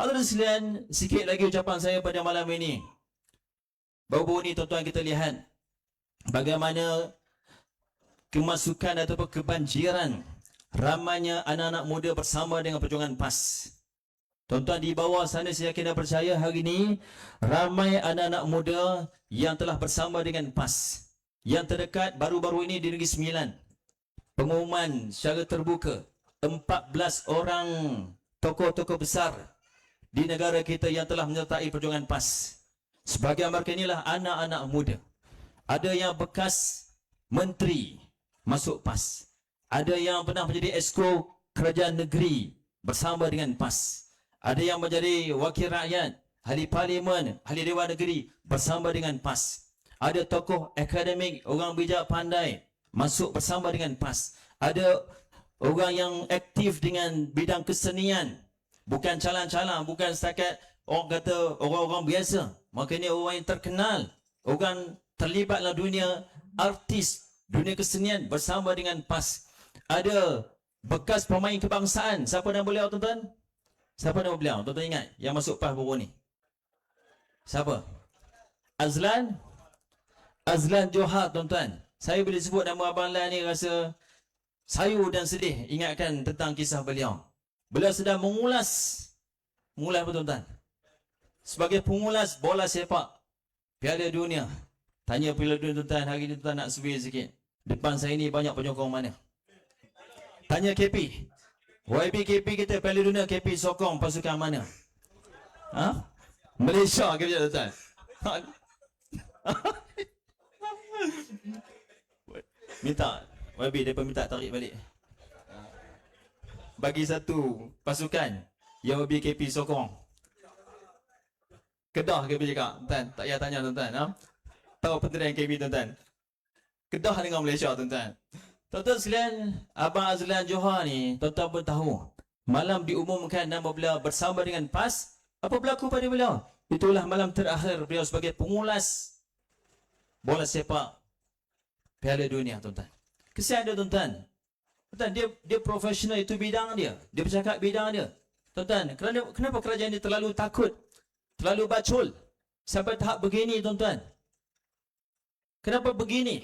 Hadirin sekalian, sikit lagi ucapan saya pada malam ini. Baru-baru ni tuan-tuan kita lihat bagaimana kemasukan ataupun kebanjiran ramainya anak-anak muda bersama dengan perjuangan PAS. Tuan-tuan di bawah sana saya yakin dan percaya hari ini ramai anak-anak muda yang telah bersama dengan PAS. Yang terdekat baru-baru ini di Negeri Sembilan, pengumuman secara terbuka 14 orang tokoh-tokoh besar di negara kita yang telah menyertai perjuangan PAS. Sebagai mereka inilah anak-anak muda. Ada yang bekas menteri masuk PAS. Ada yang pernah menjadi esko kerajaan negeri bersama dengan PAS. Ada yang menjadi wakil rakyat, ahli parlimen, ahli dewan negeri bersama dengan PAS. Ada tokoh akademik, orang bijak pandai masuk bersama dengan PAS. Ada orang yang aktif dengan bidang kesenian, bukan calang-calang, bukan setakat orang kata orang-orang biasa. Makanya orang yang terkenal, orang terlibat dalam dunia artis, dunia kesenian bersama dengan PAS. Ada bekas pemain kebangsaan. Siapa nama beliau, tuan-tuan? Siapa nama beliau? Tuan-tuan ingat yang masuk PAS baru ni? Siapa? Azlan Johar, tuan-tuan. Saya bila sebut nama Abang Lan ni rasa sayu dan sedih ingatkan tentang kisah beliau. Beliau sedang mengulas apa, tuan-tuan? Sebagai pengulas bola sepak Piala Dunia. Tanya Piala Dunia, tuan-tuan, hari ni tuan-tuan nak survey sikit. Depan saya ni banyak penyokong mana? Tanya KP. YB KP kita Piala Dunia, KP sokong pasukan mana? Ha? Malaysia ke macam, tuan-tuan? Minta YB depa minta tarik balik. Bagi satu pasukan yang BKP sokong. Kedah ke cakap, tuan, tak payah tanya, tuan-tuan, ha? Tahu penterian KB, tuan-tuan. Kedah dengan Malaysia, tuan-tuan. Tuan-tuan sekalian, Abang Azlan Johar ni, tuan-tuan pun tahu, malam diumumkan nama beliau bersama dengan PAS. Apa berlaku pada beliau? Itulah malam terakhir beliau sebagai pengulas bola sepak Piala Dunia, tuan-tuan. Kesian dia, tuan-tuan. Tuan, dia profesional, itu bidang dia. Dia bercakap bidang dia. Tuan-tuan, kenapa kerajaan ini terlalu takut, terlalu bacul sampai tahap begini, tuan-tuan? Kenapa begini?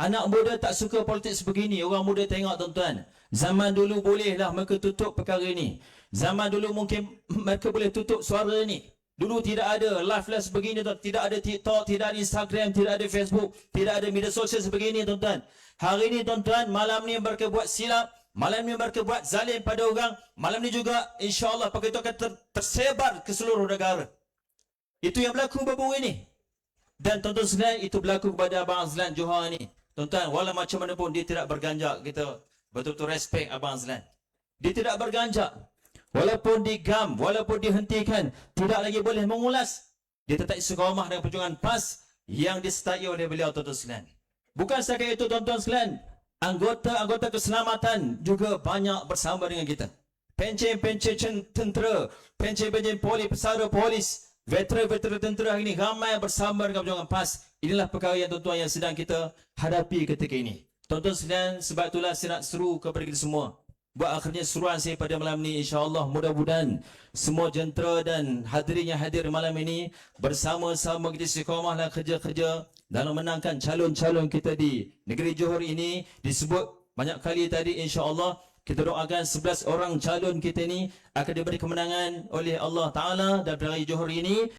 Anak muda tak suka politik sebegini. Orang muda tengok, tuan-tuan. Zaman dulu bolehlah mereka tutup perkara ini. Zaman dulu mungkin mereka boleh tutup suara ini. Dulu tidak ada live sebegini, tuan. Tidak ada TikTok, tidak ada Instagram, tidak ada Facebook, tidak ada media sosial sebegini, tuan-tuan. Hari ini, tuan-tuan, malam ni mereka buat silap, malam ni mereka buat zalim pada orang, malam ni juga insya-Allah perkara itu akan tersebar ke seluruh negara. Itu yang berlaku baru ini. Dan tuan-tuan sekalian, itu berlaku kepada Abang Azlan Johar ni. Tuan-tuan, walau macam mana pun dia tidak berganjak, kita betul-betul respect Abang Azlan. Dia tidak berganjak. Walaupun digam, walaupun dihentikan, tidak lagi boleh mengulas. Dia tetap istiqamah dengan perjuangan PAS yang disertai oleh beliau, tuan-tuan sekalian. Bukan setakat itu, tuan-tuan sekalian, anggota-anggota keselamatan juga banyak bersama dengan kita. Pencen-pencen tentera, pencen-pencen polis, pesara polis, veteran-veteran tentera hari ini ramai bersama dengan perjuangan PAS. Inilah perkara yang, tuan-tuan, yang sedang kita hadapi ketika ini. Tuan-tuan sekalian, sebab itulah saya nak seru kepada kita semua. Buat akhirnya seruan saya pada malam ini, insya-Allah mudah-mudahan semua jentera dan hadirin yang hadir malam ini bersama-sama kita istiqamahlah kerja-kerja dalam menangkan calon-calon kita di negeri Johor ini. Disebut banyak kali tadi, insya-Allah kita doakan 11 orang calon kita ini akan diberi kemenangan oleh Allah Ta'ala dan negeri Johor ini.